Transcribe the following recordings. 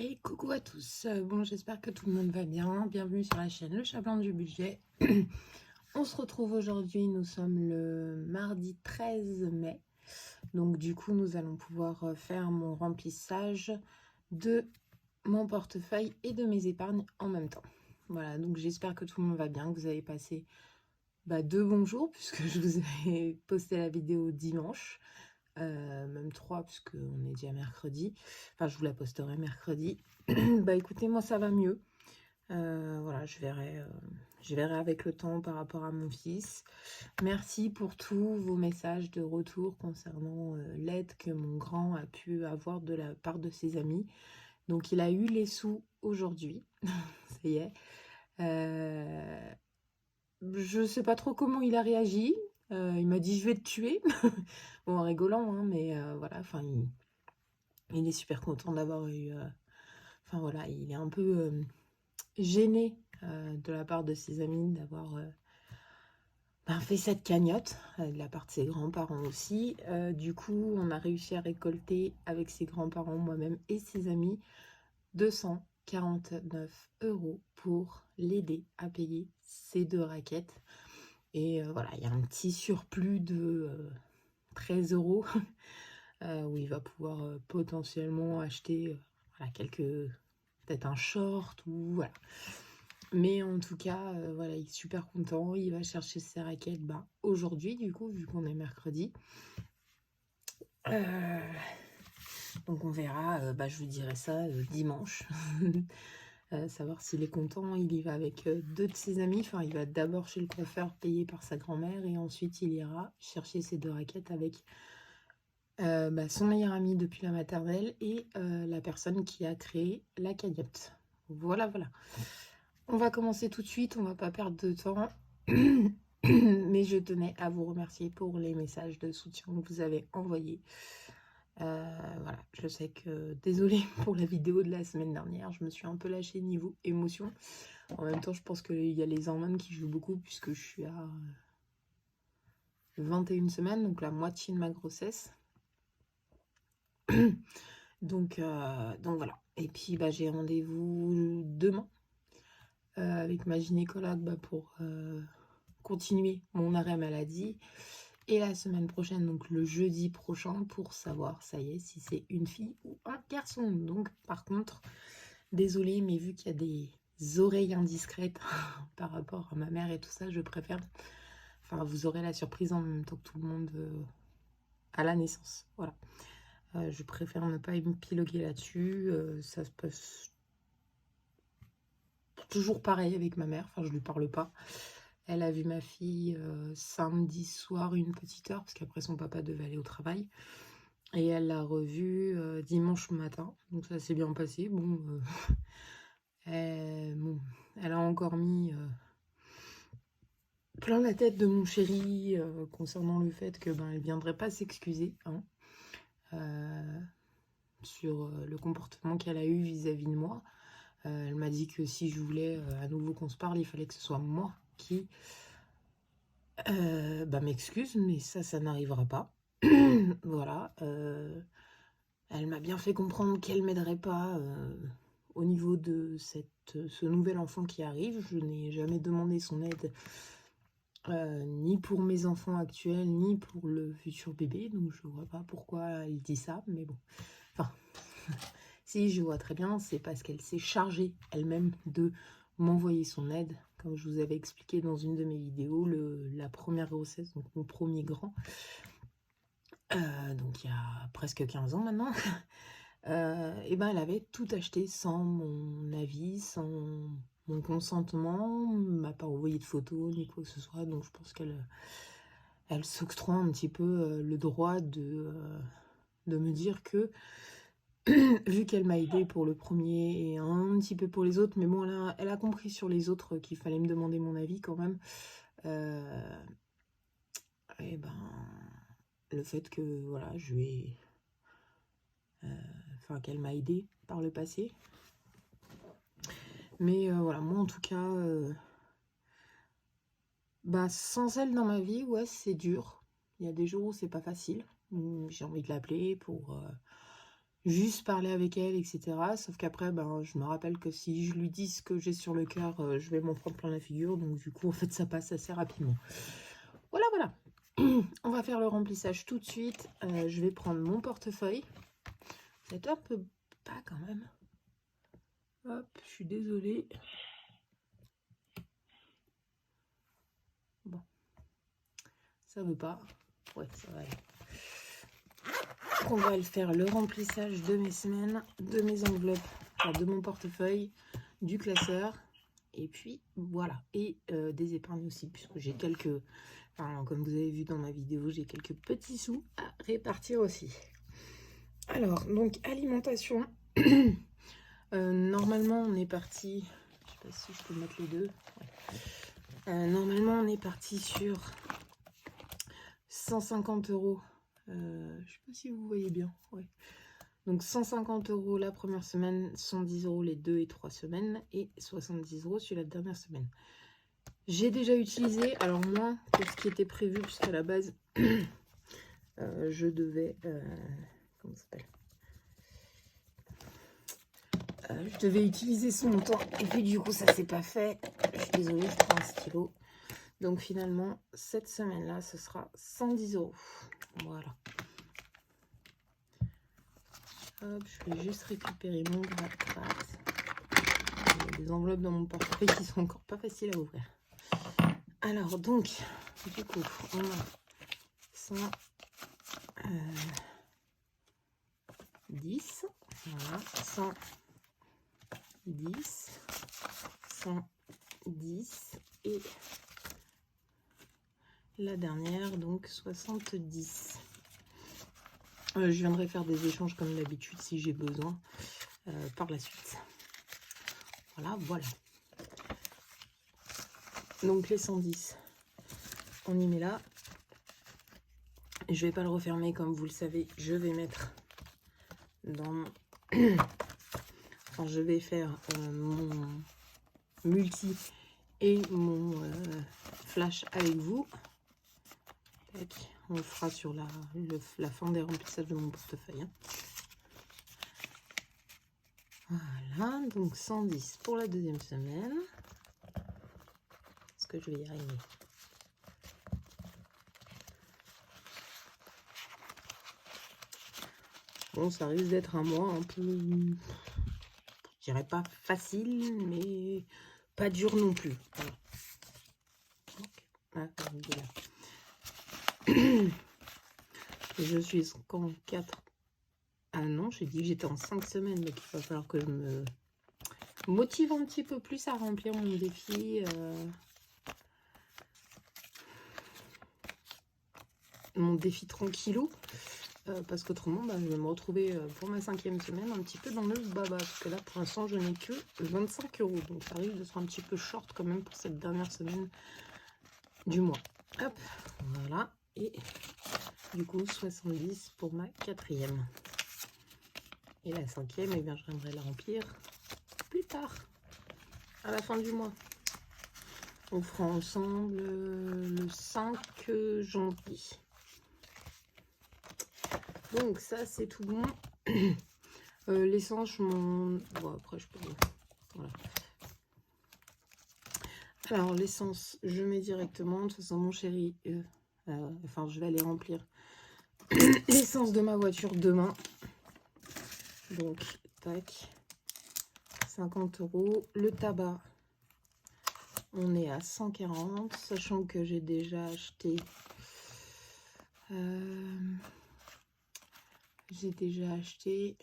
Et coucou à tous, bon j'espère que tout le monde va bien, bienvenue sur la chaîne Le Chat Blanc du Budget. On se retrouve aujourd'hui, nous sommes le mardi 13 mai, donc du coup nous allons pouvoir faire mon remplissage de mon portefeuille et de mes épargnes en même temps. Voilà, donc j'espère que tout le monde va bien, que vous avez passé deux bons jours puisque je vous ai posté la vidéo dimanche. Même 3 puisque on est déjà mercredi, enfin je vous la posterai mercredi. Bah écoutez, moi ça va mieux, voilà, je verrai avec le temps par rapport à mon fils. Merci pour tous vos messages de retour concernant l'aide que mon grand a pu avoir de la part de ses amis. Donc il a eu les sous aujourd'hui, ça y est. Je sais pas trop comment il a réagi. Il m'a dit je vais te tuer. Bon, en rigolant, hein, mais voilà, enfin, il est super content d'avoir eu. Enfin voilà, il est un peu gêné de la part de ses amis d'avoir fait cette cagnotte, de la part de ses grands-parents aussi. Du coup, on a réussi à récolter avec ses grands-parents, moi-même et ses amis, 249 € pour l'aider à payer ses 2 raquettes. Et voilà, il y a un petit surplus de 13 € où il va pouvoir potentiellement acheter voilà, peut-être un short ou voilà. Mais en tout cas, voilà, il est super content. Il va chercher ses raquettes aujourd'hui, du coup, vu qu'on est mercredi. Donc on verra, je vous dirai ça dimanche. Savoir s'il est content. Il y va avec 2 de ses amis. Enfin, il va d'abord chez le coiffeur payé par sa grand-mère et ensuite il ira chercher ses 2 raquettes avec son meilleur ami depuis la maternelle et la personne qui a créé la cagnotte. Voilà, voilà. On va commencer tout de suite, on va pas perdre de temps. Mais je tenais à vous remercier pour les messages de soutien que vous avez envoyés. Voilà, je sais que désolée pour la vidéo de la semaine dernière, je me suis un peu lâchée niveau émotion. En même temps, je pense qu'il y a les hormones qui jouent beaucoup puisque je suis à 21 semaines, donc la moitié de ma grossesse. Donc voilà. Et puis j'ai rendez-vous demain avec ma gynécologue pour continuer mon arrêt maladie. Et la semaine prochaine, donc le jeudi prochain, pour savoir, ça y est, si c'est une fille ou un garçon. Donc par contre, désolée, mais vu qu'il y a des oreilles indiscrètes par rapport à ma mère et tout ça, je préfère... Enfin, vous aurez la surprise en même temps que tout le monde à la naissance. Voilà. Je préfère ne pas épiloguer là-dessus. Ça se passe toujours pareil avec ma mère. Enfin, je lui parle pas. Elle a vu ma fille samedi soir une petite heure, parce qu'après son papa devait aller au travail. Et elle l'a revue dimanche matin. Donc ça s'est bien passé. Bon, elle a encore mis plein la tête de mon chéri concernant le fait que elle viendrait pas s'excuser hein, sur le comportement qu'elle a eu vis-à-vis de moi. Elle m'a dit que si je voulais à nouveau qu'on se parle, il fallait que ce soit moi qui m'excuse, mais ça n'arrivera pas. Voilà. Elle m'a bien fait comprendre qu'elle m'aiderait pas au niveau de ce nouvel enfant qui arrive. Je n'ai jamais demandé son aide, ni pour mes enfants actuels, ni pour le futur bébé. Donc je vois pas pourquoi elle dit ça, mais bon. Enfin, si je vois très bien, c'est parce qu'elle s'est chargée elle-même de m'envoyer son aide. Comme je vous avais expliqué dans une de mes vidéos, la première grossesse, donc mon premier grand, donc il y a presque 15 ans maintenant, elle avait tout acheté sans mon avis, sans mon consentement, m'a pas envoyé de photos ni quoi que ce soit, donc je pense qu'elle s'octroie un petit peu le droit de me dire que vu qu'elle m'a aidé pour le premier et un petit peu pour les autres, mais bon, elle a compris sur les autres qu'il fallait me demander mon avis quand même. Le fait que, voilà, je lui ai... qu'elle m'a aidé par le passé. Mais voilà, moi en tout cas, sans elle dans ma vie, ouais, c'est dur. Il y a des jours où c'est pas facile. J'ai envie de l'appeler pour juste parler avec elle, etc. Sauf qu'après, ben, je me rappelle que si je lui dis ce que j'ai sur le cœur, je vais m'en prendre plein la figure. Donc du coup, en fait, ça passe assez rapidement. Voilà, voilà. On va faire le remplissage tout de suite. Je vais prendre mon portefeuille. C'est un peu pas quand même. Hop, je suis désolée. Bon. Ça veut pas. Ouais, ça va aller. On va le faire le remplissage de mes semaines, de mes enveloppes, enfin, de mon portefeuille, du classeur. Et puis voilà. Et des épargnes aussi, puisque j'ai quelques... Enfin, comme vous avez vu dans ma vidéo, j'ai quelques petits sous à répartir aussi. Alors, donc alimentation. Normalement, on est parti... Je sais pas si je peux mettre les deux. Ouais. Normalement, on est parti sur 150 €. Je sais pas si vous voyez bien. Ouais. Donc 150 € la première semaine, 110 € les 2 et 3 semaines et 70 € sur la dernière semaine. J'ai déjà utilisé, alors moins que ce qui était prévu, puisqu'à la base, je devais... comment ça s'appelle, je devais utiliser ce montant, et puis du coup, ça s'est pas fait. Je suis désolée, je prends un stylo. Donc finalement, cette semaine-là, ce sera 110 €. Voilà. Hop, je vais juste récupérer mon gratte-gratte. Il y a des enveloppes dans mon portefeuille qui sont encore pas faciles à ouvrir. Alors, donc, du coup, on a 110, voilà, 110, 110 et la dernière, donc 70. Je viendrai faire des échanges comme d'habitude si j'ai besoin par la suite. Voilà, voilà. Donc les 110, on y met là. Je vais pas le refermer comme vous le savez. Je vais mettre dans mon... enfin, je vais faire mon multi et mon flash avec vous. Tac. On le fera sur la fin des remplissages de mon portefeuille. Voilà, donc 110 pour la deuxième semaine. Est-ce que je vais y arriver? Bon, ça risque d'être un mois un peu, je dirais pas facile, mais pas dur non plus. Voilà. Je suis en 4. Ah non, j'ai dit que j'étais en 5 semaines, donc il va falloir que je me motive un petit peu plus à remplir mon défi. Mon défi tranquillou. Parce qu'autrement, bah, je vais me retrouver pour ma 5e semaine un petit peu dans le baba. Parce que là, pour l'instant, je n'ai que 25 €. Donc ça risque d'être un petit peu short quand même pour cette dernière semaine du mois. Hop, voilà. Et du coup, 70 pour ma 4e. Et la 5e, eh bien, je viendrai la remplir plus tard, à la fin du mois. On fera ensemble le 5 janvier. Donc ça, c'est tout bon. L'essence, je m'en... Bon, après, je peux... Voilà. Alors, l'essence, je mets directement. De toute façon, mon chéri... enfin, je vais aller remplir l'essence de ma voiture demain. Donc, tac. 50 €. Le tabac, on est à 140. Sachant que j'ai déjà acheté... j'ai déjà acheté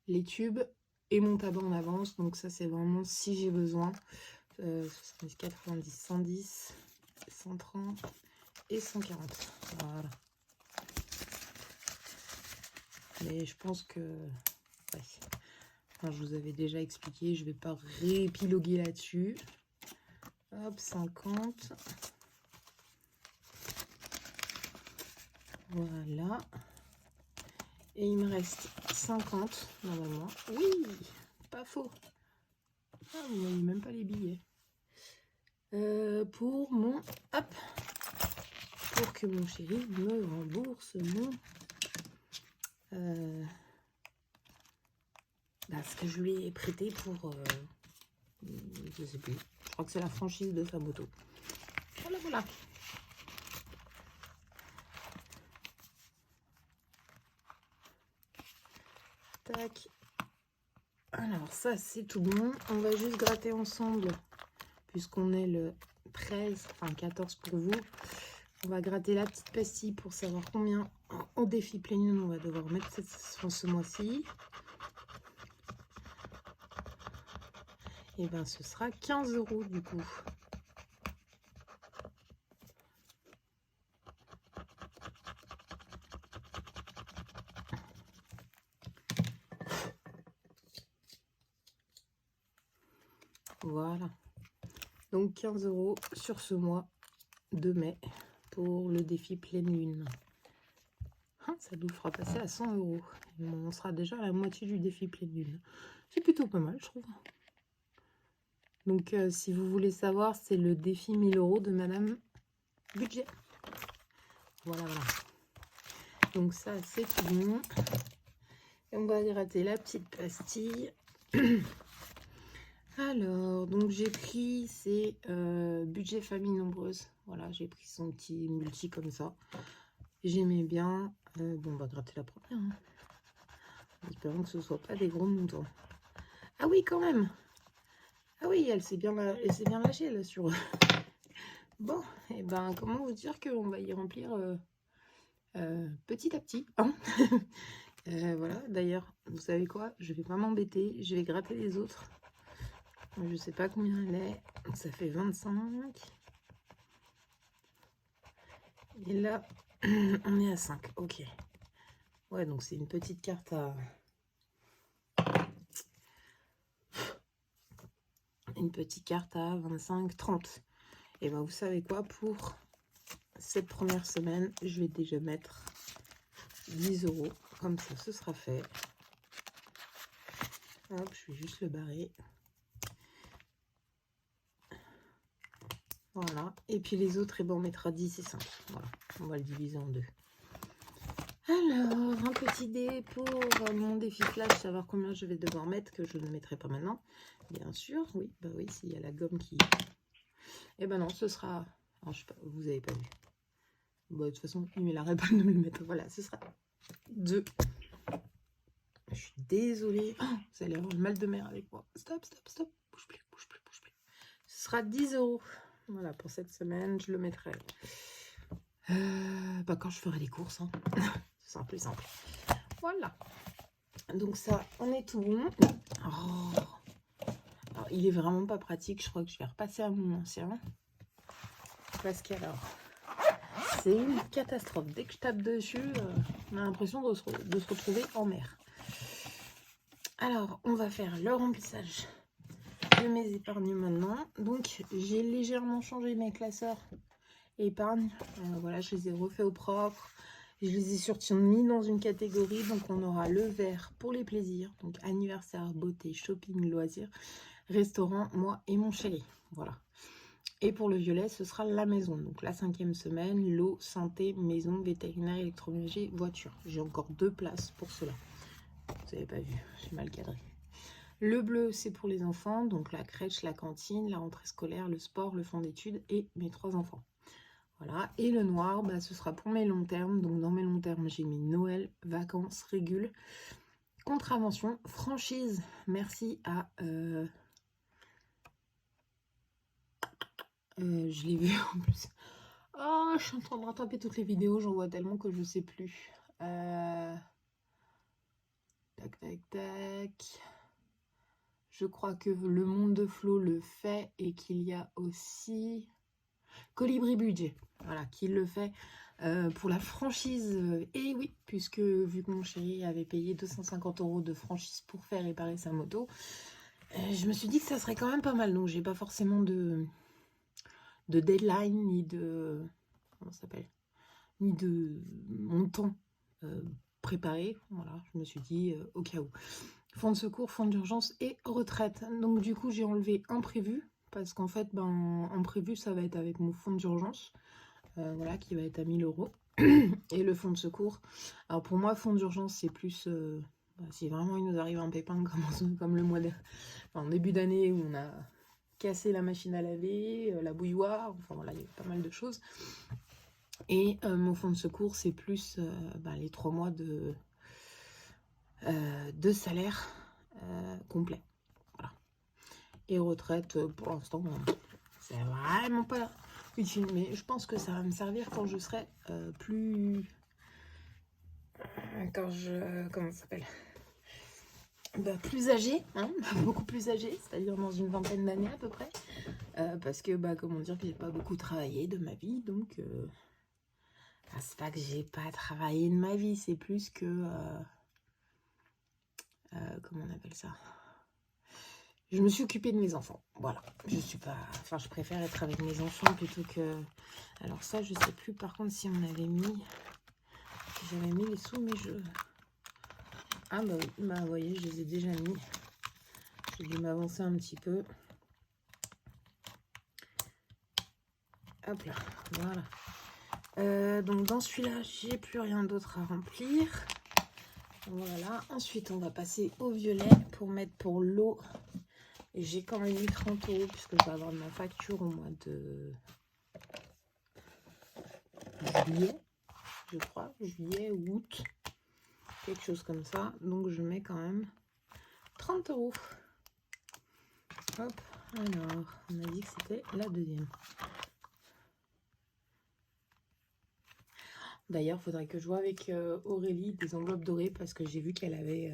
les tubes et mon tabac en avance. Donc ça, c'est vraiment si j'ai besoin. 70, 90, 110, 130 et 140. Voilà. Mais je pense que... Ouais. Enfin, je vous avais déjà expliqué. Je ne vais pas réépiloguer là-dessus. Hop, 50. Voilà. Et il me reste 50 normalement. Oui, pas faux. Ah, vous voyez même pas les billets. Pour mon... Hop. Pour que mon chéri me rembourse mon Ce que je lui ai prêté pour... je sais plus. Je crois que c'est la franchise de sa moto. Voilà, voilà. Tac. Alors, ça, c'est tout bon. On va juste gratter ensemble, puisqu'on est le 13, enfin 14 pour vous. On va gratter la petite pastille pour savoir combien au défi pleine lune on va devoir mettre ce mois-ci. Et bien, ce sera 15 € du coup. Voilà. Donc 15 € sur ce mois de mai pour le défi pleine lune. Ça nous fera passer à 100 €. On sera déjà à la moitié du défi pleine lune. C'est plutôt pas mal, je trouve. Donc, si vous voulez savoir, c'est le défi 1000 € de Madame Budget. Voilà, voilà. Donc ça, c'est tout bon. Et on va gratter la petite pastille. Alors, donc j'ai pris ces budget famille nombreuse. Voilà, j'ai pris son petit multi comme ça. J'aimais bien. Bon, on va gratter la première. Hein. Espérons que ce ne soit pas des gros montants. Ah oui, quand même. Ah oui, elle s'est bien lâchée là sur... Bon, et ben comment vous dire qu'on va y remplir petit à petit. Hein. Voilà, d'ailleurs, vous savez quoi? Je vais pas m'embêter. Je vais gratter les autres. Je sais pas combien elle est. Ça fait 25. Et là, on est à 5. Ok. Ouais, donc c'est une petite carte à... Une petite carte à 25, 30. Et ben vous savez quoi? Pour cette première semaine, je vais déjà mettre 10 €. Comme ça, ce sera fait. Hop, je vais juste le barrer. Voilà. Et puis les autres, et ben on mettra 10 et 5. Voilà. On va le diviser en deux. Alors, un petit dé pour mon défi flash, savoir combien je vais devoir mettre, que je ne mettrai pas maintenant. Bien sûr, oui, bah oui, s'il y a la gomme qui... Eh ben non, ce sera... Alors, je sais pas, vous avez pas vu. Bon, de toute façon, il ne l'arrête pas de me le mettre. Voilà, ce sera 2. Je suis désolée. Oh, vous allez avoir le mal de mer avec moi. Stop, stop, stop. Bouge plus, bouge plus, bouge plus. Ce sera 10 €. Voilà, pour cette semaine, je le mettrai quand je ferai les courses. Hein. Ce sera plus simple. Voilà. Donc ça, on est tout bon. Oh. Alors, il est vraiment pas pratique. Je crois que je vais repasser à mon ancien. Parce qu'alors, c'est une catastrophe. Dès que je tape dessus, on a l'impression de se retrouver en mer. Alors, on va faire le remplissage de mes épargnes maintenant. Donc, j'ai légèrement changé mes classeurs épargne. Voilà, je les ai refait au propre. Je les ai surtout mis dans une catégorie. Donc, on aura le vert pour les plaisirs. Donc, anniversaire, beauté, shopping, loisirs, restaurant, moi et mon chéri. Voilà. Et pour le violet, ce sera la maison. Donc, la 5e semaine, l'eau, santé, maison, vétérinaire, électroménager, voiture. J'ai encore 2 places pour cela. Vous n'avez pas vu, j'ai mal cadré. Le bleu, c'est pour les enfants. Donc, la crèche, la cantine, la rentrée scolaire, le sport, le fonds d'études et mes 3 enfants. Voilà, et le noir, bah, ce sera pour mes longs termes. Donc, dans mes longs termes, j'ai mis Noël, vacances, régule, contravention, franchise. Merci à... je l'ai vu en plus. Oh, je suis en train de rattraper toutes les vidéos. J'en vois tellement que je sais plus. Tac, tac, tac. Je crois que le monde de Flo le fait et qu'il y a aussi... Colibri Budget, voilà, qui le fait pour la franchise. Et oui, puisque vu que mon chéri avait payé 250 € de franchise pour faire réparer sa moto, je me suis dit que ça serait quand même pas mal. Donc, j'ai pas forcément de deadline, ni de... Comment ça s'appelle? Ni de montant préparé. Voilà, je me suis dit au cas où. Fonds de secours, fonds d'urgence et retraite. Donc, du coup, j'ai enlevé imprévu. Parce qu'en fait, en prévu, ça va être avec mon fonds d'urgence, voilà, qui va être à 1000 €. Et le fonds de secours, alors pour moi, fonds d'urgence, c'est plus... si vraiment il nous arrive un pépin comme le mois en début d'année où on a cassé la machine à laver, la bouilloire, enfin voilà, il y a pas mal de choses. Et mon fonds de secours, c'est plus les 3 mois de salaire complet. Voilà. Et retraite, pour l'instant, c'est vraiment pas utile. Mais je pense que ça va me servir quand je serai plus... quand je... comment ça s'appelle, plus âgée, hein, beaucoup plus âgée, c'est-à-dire dans une vingtaine d'années à peu près. Parce que, comment dire, que j'ai pas beaucoup travaillé de ma vie, donc... c'est pas que j'ai pas travaillé de ma vie, c'est plus que... comment on appelle ça? Je me suis occupée de mes enfants, voilà. Je suis pas... Enfin, je préfère être avec mes enfants plutôt que... Alors ça, je sais plus, par contre, si on avait mis... J'avais mis les sous, mais je... Ah bah oui, vous voyez, je les ai déjà mis. J'ai dû m'avancer un petit peu. Hop là, voilà. Donc dans celui-là, j'ai plus rien d'autre à remplir. Voilà, ensuite on va passer au violet pour mettre pour l'eau. J'ai quand même mis 30 € puisque je vais avoir ma facture au mois de juillet, je crois, juillet ou août, quelque chose comme ça. Donc je mets quand même 30 €. Hop, alors on a dit que c'était la deuxième. D'ailleurs, il faudrait que je vois avec Aurélie des enveloppes dorées parce que j'ai vu qu'elle avait...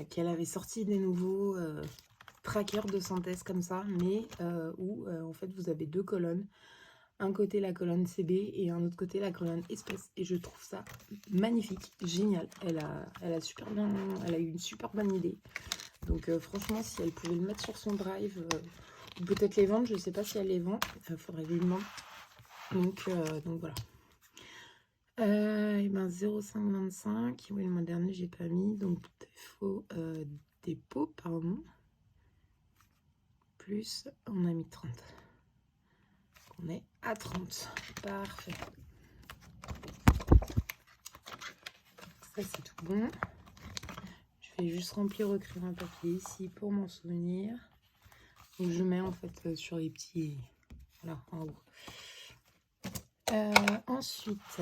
qu'elle avait sorti des nouveaux trackers de synthèse comme ça, mais où en fait vous avez 2 colonnes. Un côté la colonne CB et un autre côté la colonne espèce. Et je trouve ça magnifique, génial. Elle a eu une super bonne idée. Donc franchement, si elle pouvait le mettre sur son drive, ou peut-être les vendre, je ne sais pas si elle les vend. Il faudrait que je lui demande. Donc voilà. Et ben 0,525. Oui, le mois dernier, j'ai pas mis. Donc défaut dépôt, pardon. Plus, on a mis 30. On est à 30. Parfait. Ça, c'est tout bon. Je vais juste remplir, écrire un papier ici pour m'en souvenir. Donc je mets en fait sur les petits... Voilà, en haut. Ensuite,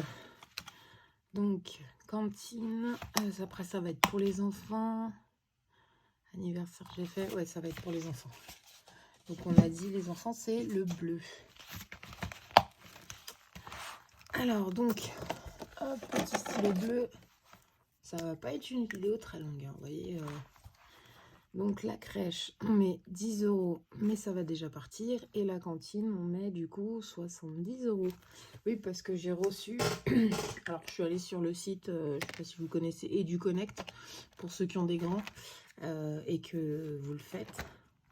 donc, cantine. Après, ça va être pour les enfants. Anniversaire, j'ai fait. Ouais, ça va être pour les enfants. Donc, on a dit les enfants, c'est le bleu. Alors, donc, hop, petit stylet bleu. Ça va pas être une vidéo très longue, hein, vous voyez. Donc, la crèche, on met 10 €, mais ça va déjà partir. Et la cantine, on met du coup 70 €. Oui, parce que j'ai reçu... Alors, je suis allée sur le site, je ne sais pas si vous connaissez, EduConnect, pour ceux qui ont des grands, et que vous le faites.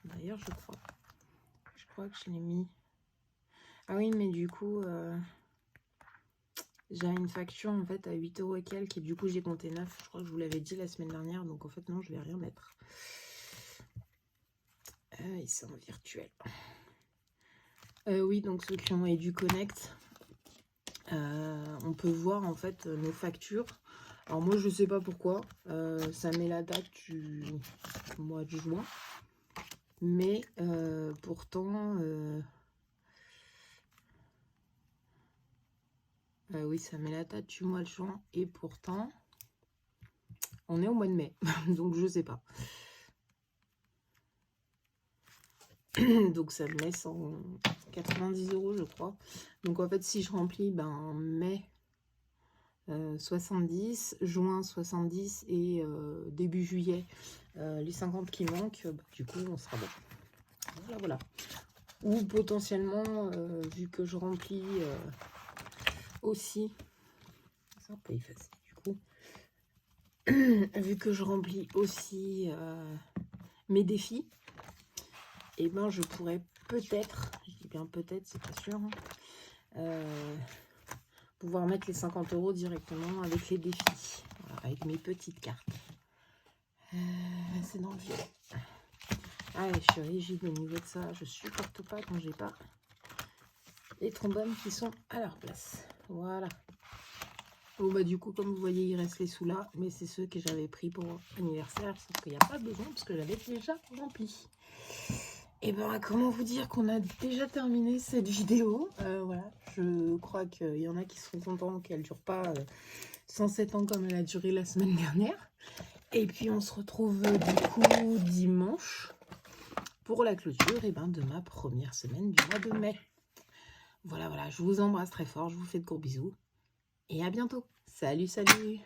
D'ailleurs, je crois que je l'ai mis... Ah oui, mais du coup, j'ai une facture, en fait, à 8 € et quelques, et du coup, j'ai compté 9. Je crois que je vous l'avais dit la semaine dernière, donc en fait, non, je vais rien mettre. Ils sont virtuels. Oui, donc ceux qui ont EduConnect, on peut voir en fait nos factures. Alors moi je sais pas pourquoi, ça met la date du mois de juin, mais pourtant oui, ça met la date du mois de juin et pourtant on est au mois de mai. Donc je sais pas. Donc ça me met 190 € je crois. Donc en fait si je remplis mai 70, juin 70 et début juillet les 50 qui manquent, du coup on sera bon. Voilà, voilà. Ou potentiellement, vu que je remplis aussi, ça on peut effacer du coup, vu que je remplis aussi mes défis, et ben je pourrais peut-être, je dis bien peut-être, c'est pas sûr, hein, pouvoir mettre les 50 € directement avec les défis, voilà, avec mes petites cartes. C'est dans le violet. Ah, je suis rigide au niveau de ça, je supporte pas quand j'ai pas les trombones qui sont à leur place. Voilà. Bon bah du coup comme vous voyez il reste les sous là, mais c'est ceux que j'avais pris pour anniversaire, sauf qu'il n'y a pas besoin parce que j'avais déjà rempli. Et ben comment vous dire qu'on a déjà terminé cette vidéo. Voilà, je crois qu'il y en a qui seront contents qu'elle dure pas 107 ans comme elle a duré la semaine dernière. Et puis on se retrouve du coup dimanche pour la clôture de ma première semaine du mois de mai. Voilà, je vous embrasse très fort, je vous fais de gros bisous et à bientôt. Salut, salut!